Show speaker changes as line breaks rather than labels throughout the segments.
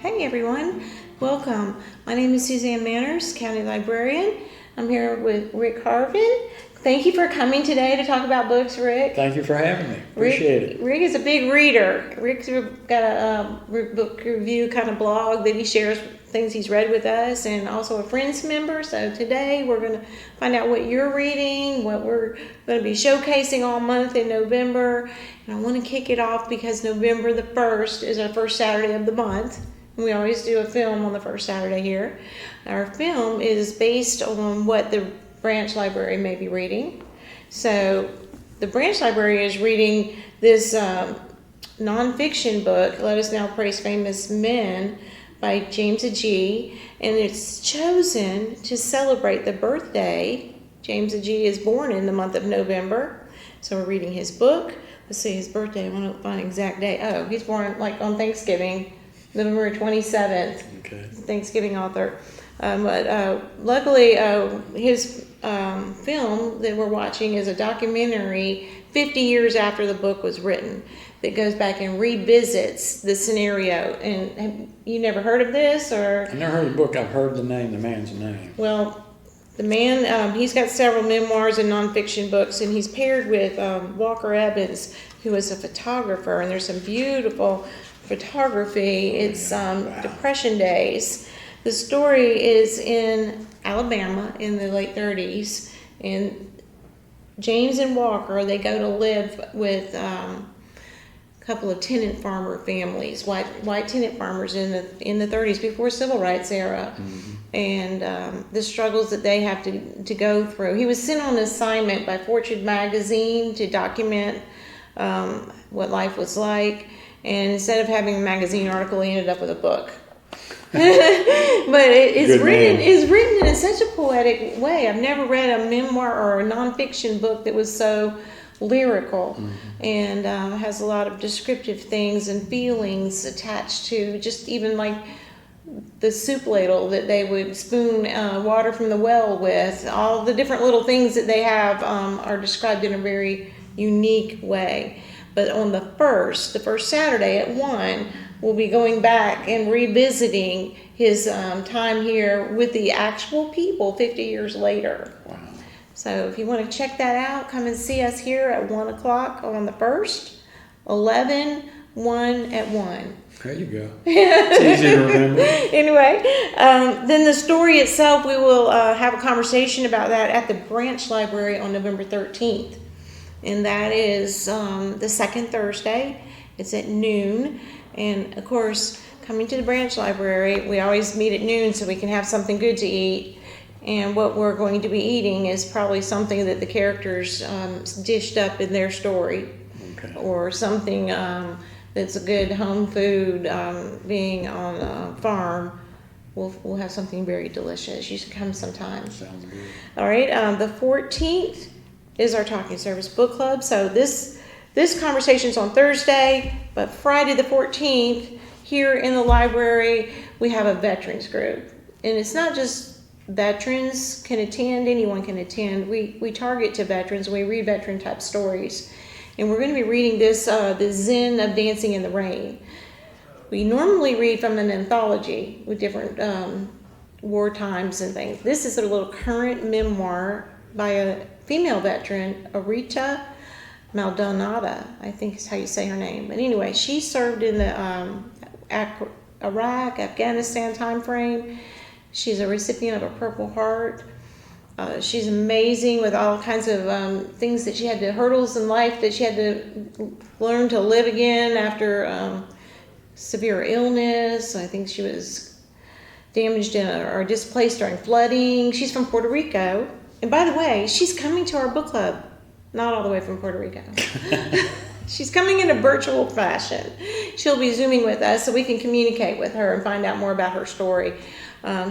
Hey everyone, welcome. My name is Suzanne Manners, County Librarian. I'm here with Rick Harvin. Thank you for coming today to talk about books, Rick.
Thank you for having me. Appreciate it.
Rick is a big reader. Rick's got a book review kind of blog that he shares things he's read with us, and also a Friends member. So today we're going to find out what you're reading, what we're going to be showcasing all month in November. And I want to kick it off because November the 1st is our first Saturday of the month. We always do a film on the first Saturday here. Our film is based on what the branch library may be reading. So the branch library is reading this nonfiction book, Let Us Now Praise Famous Men, by James Agee, and it's chosen to celebrate the birthday. James Agee is born in the month of November, so we're reading his book. Let's see his birthday. I want to find an exact day. Oh, he's born like on Thanksgiving, November 27th.
Okay.
Thanksgiving author. Luckily, his film that we're watching is a documentary 50 years after the book was written that goes back and revisits the scenario. And have you never heard of this? Or
I've never heard of the book. I've heard the man's name.
Well, the man, he's got several memoirs and nonfiction books, and he's paired with Walker Evans, who is a photographer, and there's some beautiful photography. It's Depression days. The story is in Alabama in the late 30s, and James and Walker, they go to live with a couple of tenant farmer families, white tenant farmers in the 30s, before civil rights era. Mm-hmm. And the struggles that they have to go through. He was sent on an assignment by Fortune magazine to document what life was like, and instead of having a magazine article, he ended up with a book. But it's written in such a poetic way. I've never read a memoir or a nonfiction book that was so lyrical. Mm-hmm. And has a lot of descriptive things and feelings attached to just even like the soup ladle that they would spoon water from the well with. All the different little things that they have are described in a very unique way. But on the first Saturday at 1, we'll be going back and revisiting his time here with the actual people 50 years later.
Wow.
So if you want to check that out, come and see us here at 1 o'clock on the 1st, 11, 1 at 1.
There you go. It's easy to remember.
Anyway, then the story itself, we will have a conversation about that at the branch library on November 13th. And that is the second Thursday. It's at noon. And, of course, coming to the branch library, we always meet at noon so we can have something good to eat. And what we're going to be eating is probably something that the characters dished up in their story.
Okay. Or
something that's a good home food. Being on a farm, we'll have something very delicious. You should come sometime.
Sounds good.
All right, the 14th is our Talking Service Book Club. So this conversation's on Thursday, but Friday the 14th, here in the library, we have a veterans group. And it's not just veterans can attend, anyone can attend. We target to veterans, we read veteran type stories. And we're going to be reading this, The Zen of Dancing in the Rain. We normally read from an anthology with different war times and things. This is a little current memoir by a female veteran, Arita Maldonado, I think is how you say her name. But anyway, she served in the Iraq, Afghanistan time frame. She's a recipient of a Purple Heart. She's amazing with all kinds of things that she had to, hurdles in life that she had to learn to live again after severe illness. I think she was damaged or displaced during flooding. She's from Puerto Rico. And by the way, she's coming to our book club, not all the way from Puerto Rico. She's coming in a virtual fashion. She'll be Zooming with us so we can communicate with her and find out more about her story.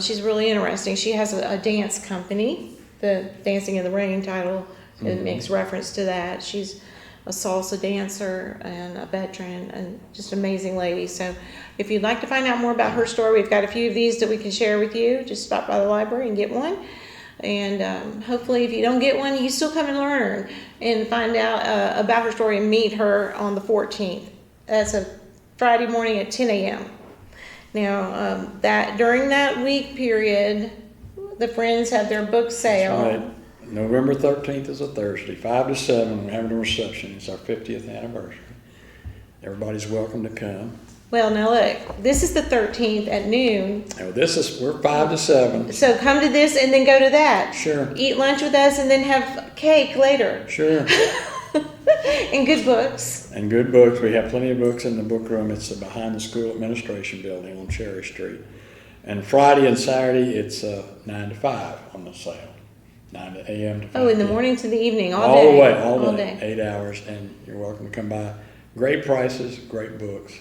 She's really interesting. She has a dance company. The Dancing in the Rain title makes reference to that. She's a salsa dancer and a veteran and just an amazing lady. So if you'd like to find out more about her story, we've got a few of these that we can share with you. Just stop by the library and get one. And hopefully if you don't get one, you still come and learn and find out about her story and meet her on the 14th. That's a Friday morning at 10 a.m. Now, that during that week period, the Friends have their book sale.
That's right. November 13th is a Thursday, 5 to 7. We're having a reception. It's our 50th anniversary. Everybody's welcome to come.
Well, now look, this is the 13th at noon.
Oh, we're 5 to 7.
So come to this and then go to that.
Sure.
Eat lunch with us and then have cake later.
Sure.
And good books.
And good books. We have plenty of books in the book room. It's behind the school administration building on Cherry Street. And Friday and Saturday, it's 9 to 5 on the sale. 9 a.m. to 5
Oh, in the
p.m.
morning to the evening, all
All
day.
the way, all day. 8 hours, and you're welcome to come by. Great prices, great books.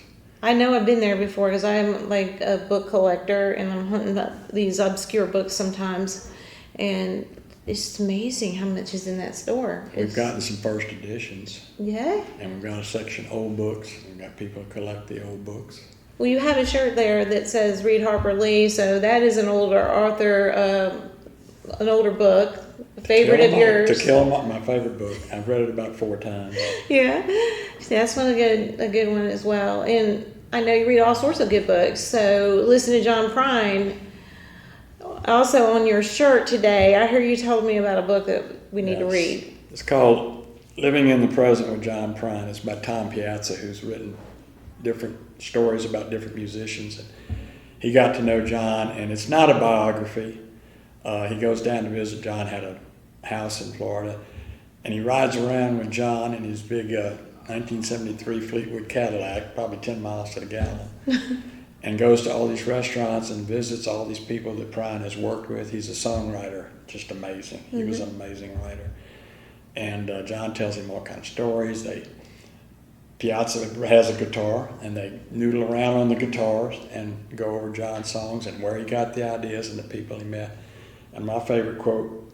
I know I've been there before because I'm like a book collector and I'm hunting up these obscure books sometimes. And it's amazing how much is in that store.
We've gotten some first editions.
Yeah?
And we've got a section old books. We've got people who collect the old books.
Well, you have a shirt there that says Read Harper Lee, so that is an older author, an older book, a favorite of yours.
To Kill 'Em All, my favorite book. I've read it about 4 times.
Yeah, that's a good one as well. And I know you read all sorts of good books, so listen to John Prine. Also on your shirt today, I heard you told me about a book that we need to read.
It's called Living in the Present with John Prine. It's by Tom Piazza, who's written different stories about different musicians. And he got to know John, and it's not a biography. He goes down to visit. John had a house in Florida, and he rides around with John in his big 1973 Fleetwood Cadillac, probably 10 miles to the gallon, and goes to all these restaurants and visits all these people that Prine has worked with. He's a songwriter, just amazing. He was an amazing writer. And John tells him all kinds of stories. Piazza has a guitar, and they noodle around on the guitars and go over John's songs and where he got the ideas and the people he met. And my favorite quote,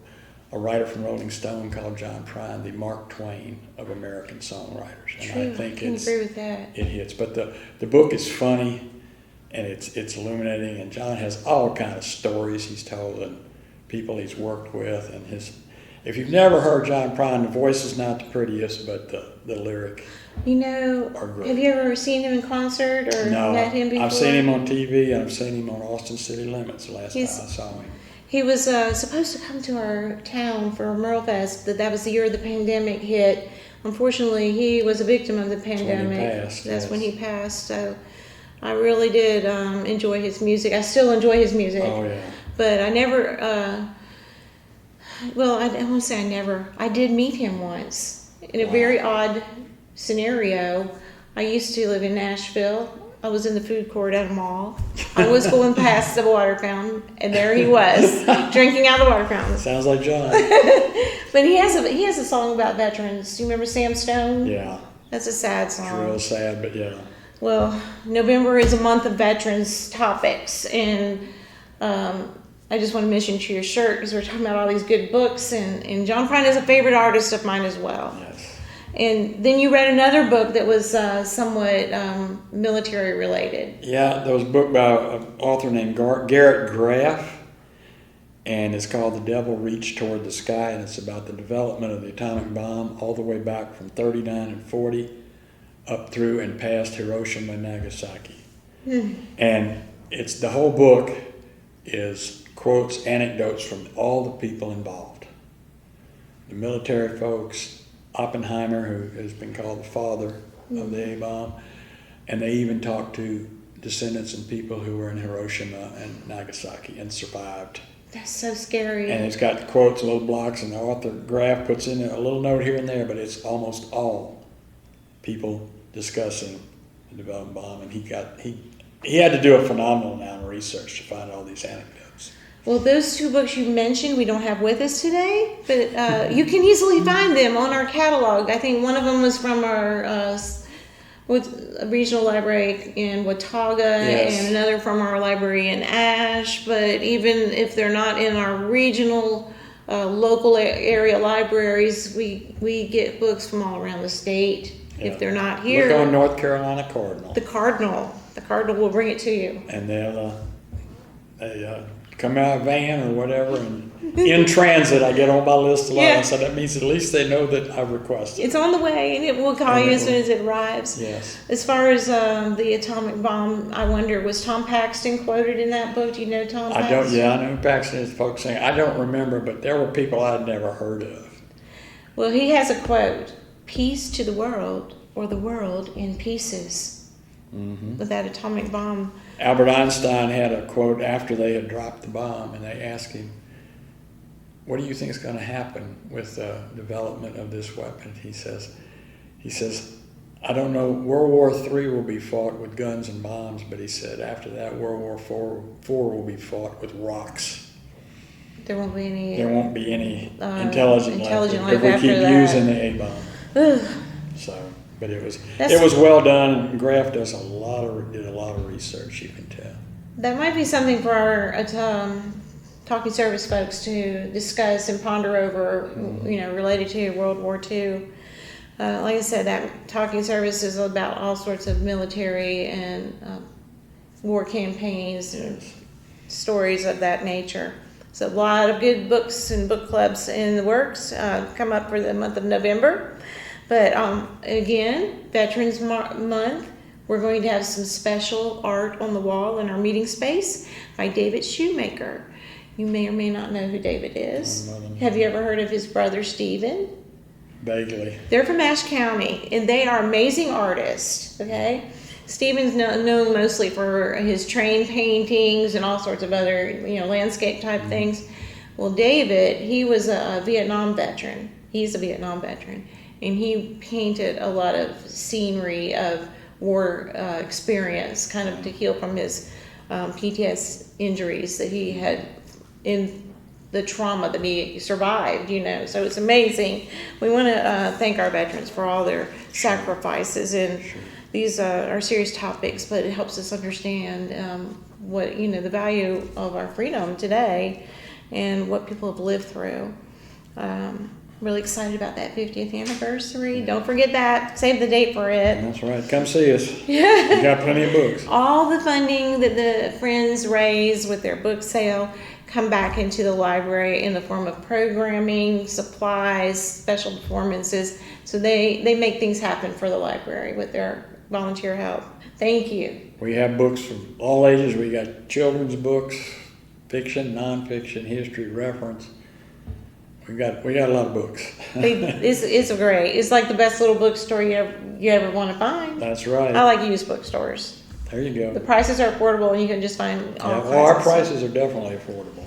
a writer from Rolling Stone called John Prine the Mark Twain of American songwriters. And
True.
I think
I agree with that.
It hits. But the book is funny, and it's illuminating, and John has all kinds of stories he's told and people he's worked with. And if you've never heard John Prine, the voice is not the prettiest, but the lyric.
You know,
are great.
Have you ever seen him in concert or met him before?
I've seen him on TV, and I've seen him on Austin City Limits the last time I saw him.
He was supposed to come to our town for Merle Fest, but that was the year the pandemic hit. Unfortunately, he was a victim of the pandemic. That's when he passed. So I really did enjoy his music. I still enjoy his music.
Oh, yeah.
But I never, I won't say I never. I did meet him once in a very odd scenario. I used to live in Nashville. I was in the food court at a mall. I was going past the water fountain, and there he was, drinking out of the water fountain.
Sounds like John.
But he has a song about veterans. Do you remember Sam Stone?
Yeah.
That's a sad song.
It's real sad, but yeah.
Well, November is a month of veterans topics, and I just want to mention to your shirt because we're talking about all these good books, and John Prine is a favorite artist of mine as well.
Yes.
And then you read another book that was somewhat military related.
Yeah, there was a book by an author named Garrett Graff, and it's called The Devil Reached Toward the Sky, and it's about the development of the atomic bomb all the way back from 39 and 40 up through and past Hiroshima and Nagasaki. And the whole book is quotes, anecdotes from all the people involved. The military folks, Oppenheimer, who has been called the father of the A-bomb, and they even talked to descendants and people who were in Hiroshima and Nagasaki and survived.
That's so scary.
And it's got quotes, little blocks, and the author Graff puts in a little note here and there, but it's almost all people discussing the development bomb, and he had to do a phenomenal amount of research to find all these anecdotes.
Well, those two books you mentioned we don't have with us today, but you can easily find them on our catalog. I think one of them was from our regional library in Watauga, and another from our library in Ash. But even if they're not in our regional, local area libraries, we get books from all around the state. Yeah. If they're not here,
look on North Carolina Cardinal.
The Cardinal will bring it to you.
And they come out van or whatever, and in transit, I get on my list a lot.
Yeah.
So that means at least they know that I've requested.
It's on the way, and it will call you as soon as it arrives.
Yes.
As far as the atomic bomb, I wonder, was Tom Paxton quoted in that book? Do you know Tom Paxton?
I don't. Yeah, I know Paxton is focusing. I don't remember, but there were people I'd never heard of.
Well, he has a quote: "Peace to the world, or the world in pieces."
Mm-hmm.
With that atomic bomb.
Albert Einstein had a quote after they had dropped the bomb, and they asked him, "What do you think is going to happen with the development of this weapon?" He says, "I don't know. World War III will be fought with guns and bombs, but," he said, "after that, World War IV will be fought with rocks.
There won't be any.
There won't be any intelligent life
life
if we
after
keep
that.
using the A-bomb." So, but it was well done. And Graff did a lot of research. You can tell.
That might be something for our talking service folks to discuss and ponder over. Related to World War II. Like I said, that talking service is about all sorts of military and war campaigns and stories of that nature. So a lot of good books and book clubs in the works come up for the month of November. But again, Veterans Month, we're going to have some special art on the wall in our meeting space by David Shoemaker. You may or may not know who David is. Have you ever heard of his brother Stephen?
Vaguely.
They're from Ashe County, and they are amazing artists, okay? Stephen's known mostly for his train paintings and all sorts of other, landscape type things. Well, David, he was a Vietnam veteran. He's a Vietnam veteran, and he painted a lot of scenery of war experience, kind of to heal from his PTS injuries that he had in the trauma that he survived, So it's amazing. We want to thank our veterans for all their sacrifices, and these are serious topics, but it helps us understand what, the value of our freedom today and what people have lived through. Really excited about that 50th anniversary. Don't forget that. Save the date for it.
That's right. Come see us. Yeah. We got plenty of books.
All the funding that the Friends raise with their book sale come back into the library in the form of programming, supplies, special performances. So they make things happen for the library with their volunteer help. Thank you.
We have books from all ages. We got children's books, fiction, nonfiction, history, reference. We got a lot of books.
It's great. It's like the best little bookstore you ever want to find.
That's right.
I like used bookstores.
There you go.
The prices are affordable, and you can just find all kinds
our
of
prices
stuff.
are definitely affordable.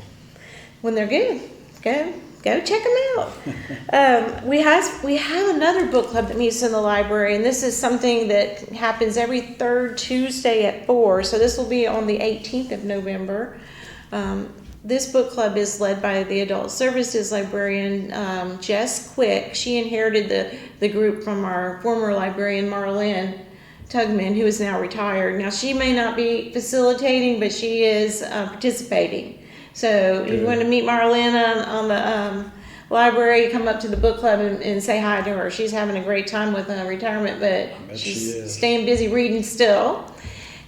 When they're good, go check them out. We have another book club that meets in the library, and this is something that happens every third Tuesday at 4. So this will be on the 18th of November. This book club is led by the adult services librarian, Jess Quick. She inherited the group from our former librarian, Marlene Tugman, who is now retired. Now, she may not be facilitating, but she is participating. So if you want to meet Marlene on the library, come up to the book club and say hi to her. She's having a great time with retirement, but she's staying busy reading still.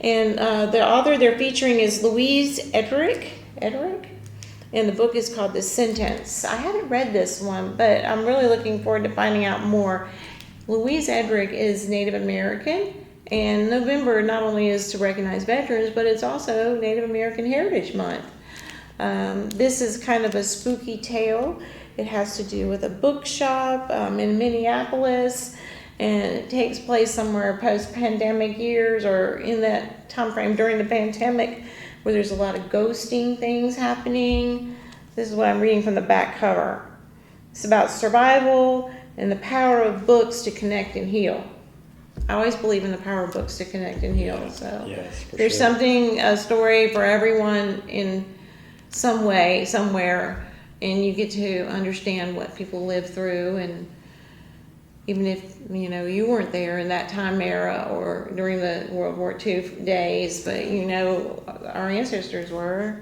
And the author they're featuring is Louise Edrick, and the book is called The Sentence. I haven't read this one, but I'm really looking forward to finding out more. Louise Edrick is Native American, and November not only is to recognize veterans, but it's also Native American Heritage Month. This is kind of a spooky tale. It has to do with a bookshop in Minneapolis, and it takes place somewhere post-pandemic years or in that time frame during the pandemic, where there's a lot of ghosting things happening. This is what I'm reading from the back cover. It's about survival and the power of books to connect and heal. I always believe in the power of books to connect and heal. So
yes,
there's a story for everyone in some way, somewhere, and you get to understand what people live through. And even if you weren't there in that time era or during the World War II days, but our ancestors were.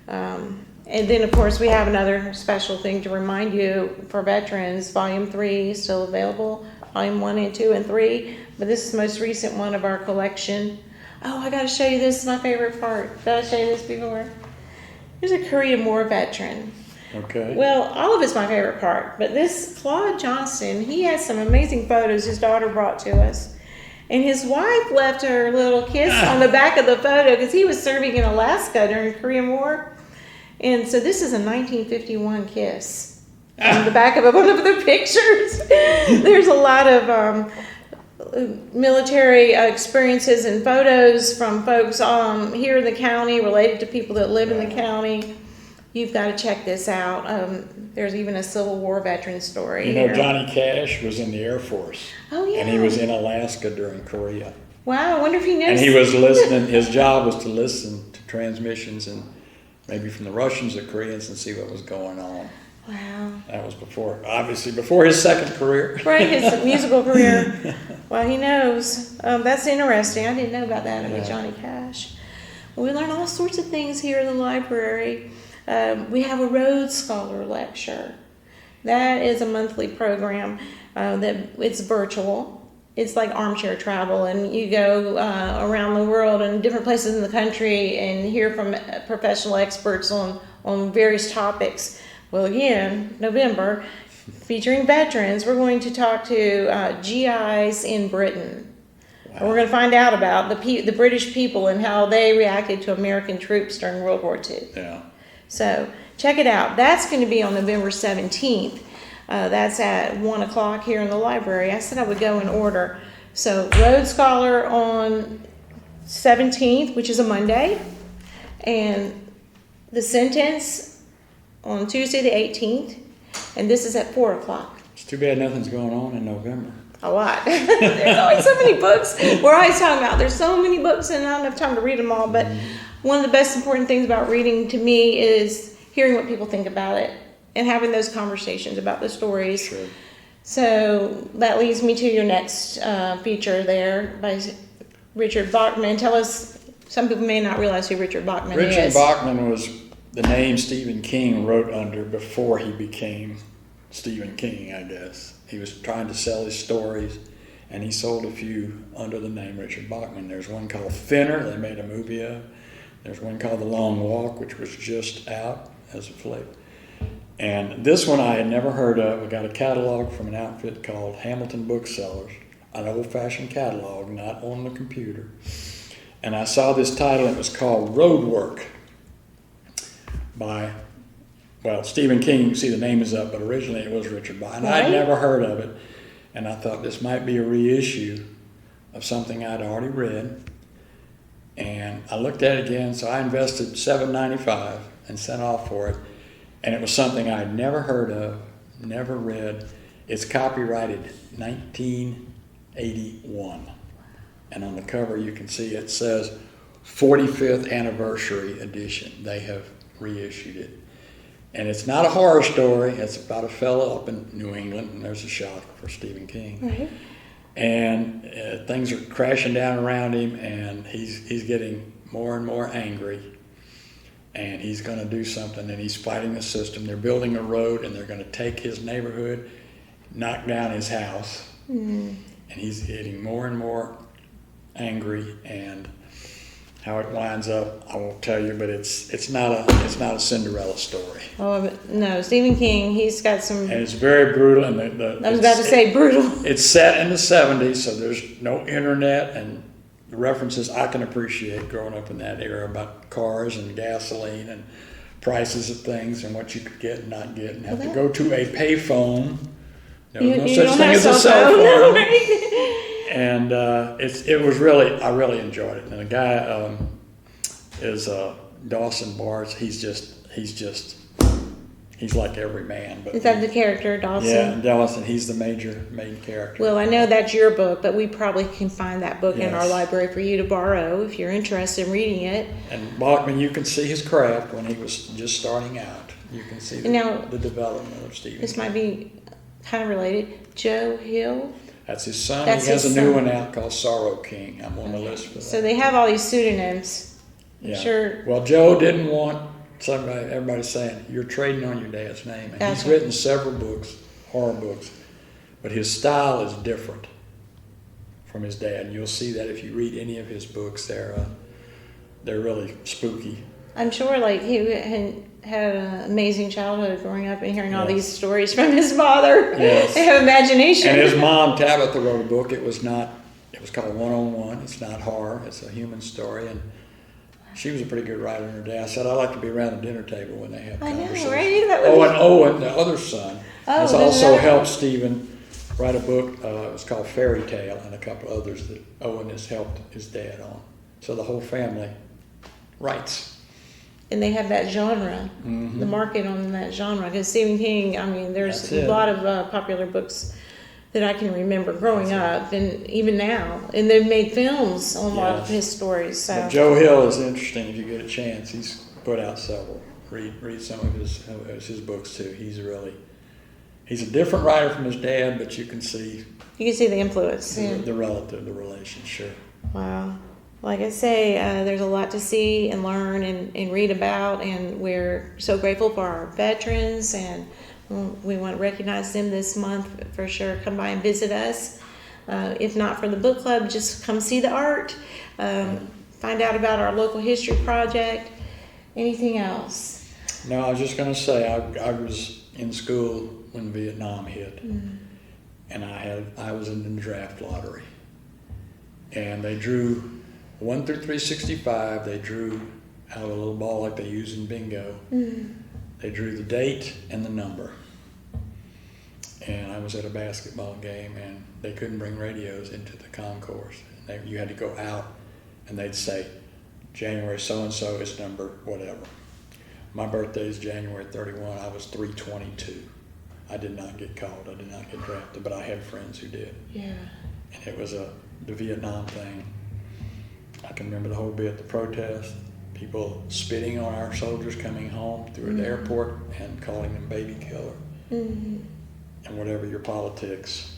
And then of course we have another special thing to remind you for veterans. Volume 3 is still available. Volume 1 and 2 and 3, but this is the most recent one of our collection. Oh, I got to show you this. Is my favorite part. Did I show you this before? There's a Korean War veteran.
Okay.
Well, all of it's my favorite part, but this Claude Johnston, he has some amazing photos his daughter brought to us. And his wife left her little kiss on the back of the photo because he was serving in Alaska during the Korean War. And so this is a 1951 kiss on the back of one of the pictures. There's a lot of military experiences and photos from folks here in the county related to people that live in the county. You've got to check this out. There's even a Civil War veteran story.
You know,
here.
Johnny Cash was in the Air Force.
Oh, yeah.
And he was in Alaska during Korea.
Wow, I wonder if he knows.
And he was listening. His job was to listen to transmissions and maybe from the Russians or Koreans and see what was going on.
Wow.
That was obviously before his second career.
Right, his musical career. Well, he knows. That's interesting. I didn't know about that with Johnny Cash. Well, we learn all sorts of things here in the library. We have a Rhodes Scholar lecture. That is a monthly program it's virtual. It's like armchair travel, and you go around the world and different places in the country and hear from professional experts on various topics. Well, again, November, featuring veterans, we're going to talk to GIs in Britain. Wow. And we're going to find out about the British people and how they reacted to American troops during World War II.
Yeah.
So check it out. That's going to be on November 17th. That's at 1 o'clock here in the library. I said I would go in order. So Rhodes Scholar on 17th, which is a Monday, and the sentence on Tuesday the 18th, and this is at 4 o'clock.
It's too bad nothing's going on in November.
A lot. There's always so many books. We're always talking about there's so many books and I don't have time to read them all, but one of the best important things about reading to me is hearing what people think about it and having those conversations about the stories.
Sure.
So that leads me to your next feature there by Richard Bachman. Tell us, some people may not realize who Richard Bachman is.
Richard Bachman was the name Stephen King wrote under before he became Stephen King, I guess. He was trying to sell his stories, and he sold a few under the name Richard Bachman. There's one called Thinner, they made a movie of. There's one called The Long Walk, which was just out as a flick. And this one I had never heard of. We got a catalog from an outfit called Hamilton Booksellers, an old-fashioned catalog, not on the computer. And I saw this title, and it was called Roadwork by, well, Stephen King. You can see the name is up, but originally it was Richard Bachman. And I'd never heard of it. And I thought this might be a reissue of something I'd already read. And I looked at it again, so I invested $7.95 and sent off for it. And it was something I'd never heard of, never read. It's copyrighted 1981. And on the cover you can see it says 45th Anniversary Edition. They have reissued it. And it's not a horror story. It's about a fellow up in New England, and there's a shock for Stephen King.
Right.
And things are crashing down around him, and he's getting more and more angry. And he's going to do something, and he's fighting the system. They're building a road, and they're going to take his neighborhood, knock down his house. And he's getting more and more angry, and how it winds up, I won't tell you, but it's not a Cinderella story. Oh
no, Stephen King, he's got some.
And it's very brutal, and
I was about to say brutal.
It's set in the 70s, so there's no internet, and the references I can appreciate growing up in that era about cars and gasoline and prices of things and what you could get and not get, and have to go to a payphone. There was no such thing as a cell phone.
No, right?
And it was really, I really enjoyed it. And the guy is Dawson Bartz. He's like every man. But
is that the character, Dawson?
Yeah, Dawson. He's the main character.
Well, I know that's your book, but we probably can find that book in our library for you to borrow if you're interested in reading it. And
Bachman, you can see his craft when he was just starting out. You can see the development of Stephen.
This might be kind of related. Joe Hill.
That's his son. He has a new one out called Sorrow King. I'm on the list for that.
So they have all these pseudonyms.
Yeah.
Sure.
Well, Joe didn't want everybody's saying, you're trading on your dad's name. And he's written several books, horror books, but his style is different from his dad. And you'll see that if you read any of his books. They're really spooky.
I'm sure like he had an amazing childhood growing up and hearing all
Yes.
these stories from his father.
Yes.
They have imagination.
And his mom, Tabitha, wrote a book. It was called One-on-One. It's not horror. It's a human story. And she was a pretty good writer in her day. I said, I like to be around the dinner table when they have
I know,
conversations.
right? That would
Oh,
be-
and Owen, the other son, has
there's
also
another-
helped Stephen write a book. It was called Fairy Tale, and a couple others that Owen has helped his dad on. So the whole family writes.
And they have that genre,
Mhm.
the market on that genre. Because Stephen King, I mean, there's
That's
a
it.
lot of popular books that I can remember growing up, and even now. And they've made films on a lot of
Yes.
his stories. So
But Joe Hill is interesting if you get a chance. He's put out several. Read some of his books too. He's a different writer from his dad, but you can see
you can see the influence. Yeah.
the relation, sure.
Wow. Like I say, there's a lot to see and learn and read about, and we're so grateful for our veterans, and we want to recognize them this month for sure. Come by and visit us. If not for the book club, just come see the art. Find out about our local history project. Anything else?
No, I was just going to say I was in school when Vietnam hit, and I was in the draft lottery, and they drew 1 through 365. They drew out a little ball like they use in bingo. They drew the date and the number. And I was at a basketball game, and they couldn't bring radios into the concourse. You had to go out, and they'd say, January so-and-so is number whatever. My birthday is January 31. I was 322. I did not get called. I did not get drafted, but I had friends who did.
Yeah.
And it was the Vietnam thing. I can remember the whole bit, the protest, people spitting on our soldiers coming home through the airport and calling them baby killer. And whatever your politics,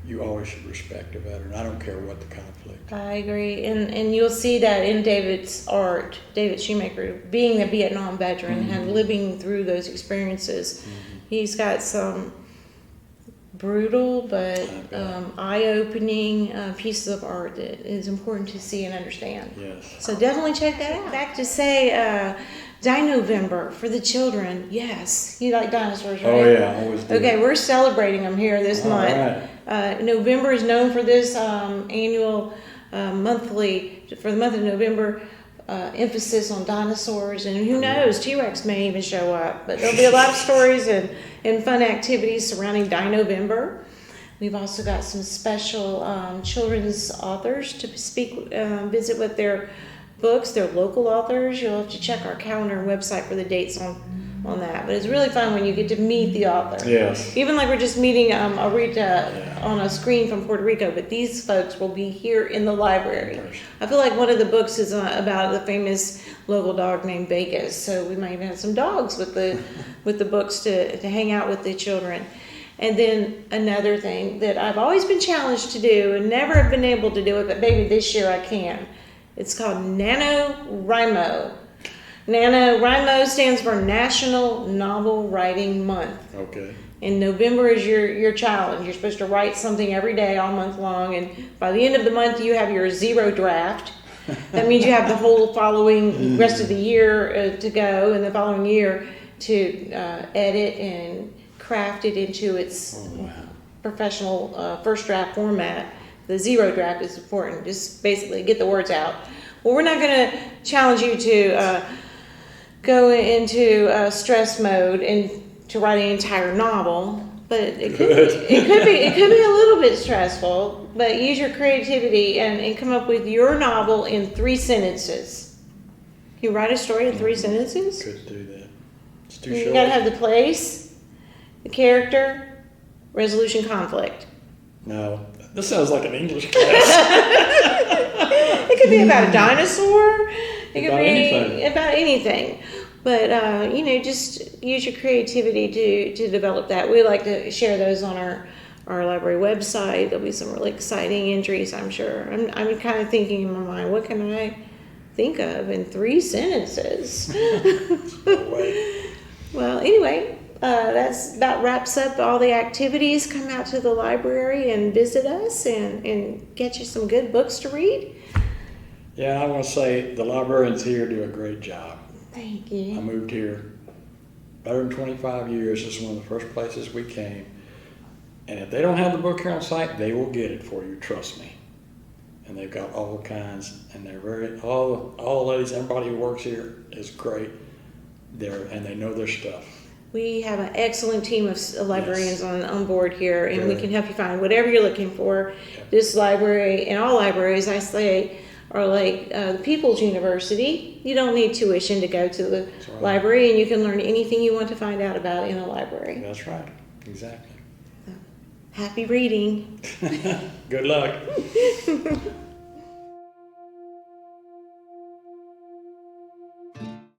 you always should respect a veteran. I don't care what the conflict.
I agree, and you'll see that in David's art. David Shoemaker, being a Vietnam veteran and living through those experiences, he's got some brutal but eye-opening pieces of art that is important to see and understand.
Yes.
So definitely check that out. Back to say, Dino-Vember for the children. Yes, you like dinosaurs, right?
Oh yeah, I always do.
Okay, we're celebrating them here this
All
month.
right.
November is known for this annual monthly, for the month of November, emphasis on dinosaurs, and who knows, T-Rex may even show up. But there'll be a lot of stories and fun activities surrounding Dino-Vember. We've also got some special children's authors to visit with their books, their local authors. You'll have to check our calendar and website for the dates on that. But it's really fun when you get to meet the author.
Yes.
Even like we're just meeting Arita on a screen from Puerto Rico, but these folks will be here in the library. I feel like one of the books is about the famous local dog named Vegas, so we might even have some dogs with the books to hang out with the children. And then another thing that I've always been challenged to do and never have been able to do it, but maybe this year I can. It's called NaNoWriMo. NaNoWriMo stands for National Novel Writing Month.
Okay.
And November is your challenge. You're supposed to write something every day all month long, and by the end of the month you have your 0 draft. That means you have the whole following rest of the year to go, and the following year to edit and craft it into its professional first draft format. The 0 draft is important. Just basically get the words out. Well, we're not going to challenge you to go into stress mode and to write an entire novel, but it could be a little bit stressful. But use your creativity and come up with your novel in 3 sentences. Can you write a story in 3 sentences?
Could do that. It's too
You
short.
got to have the place, the character, resolution, conflict.
No, this sounds like an English class.
It could be about a dinosaur. It could
About
be
anything.
about anything. But just use your creativity to develop that. We like to share those on our library website. There'll be some really exciting entries, I'm sure. I'm kind of thinking in my mind, what can I think of in 3 sentences? Well, anyway, that's about wraps up all the activities. Come out to the library and visit us and get you some good books to read.
Yeah, I want to say the librarians here do a great job.
Thank
I
you.
moved here better than 25 years. This is one of the first places we came. And if they don't have the book here on site, they will get it for you, trust me. And they've got all kinds, and they're all the ladies, everybody who works here is great. And they know their stuff.
We have an excellent team of librarians on board here, and we
Very.
can help you find whatever you're looking for.
Yep.
This library and all libraries, I say, are like the People's University. You don't need tuition to go to the
right.
library, and you can learn anything you want to find out about in a library.
That's right, exactly.
Happy reading.
Good luck.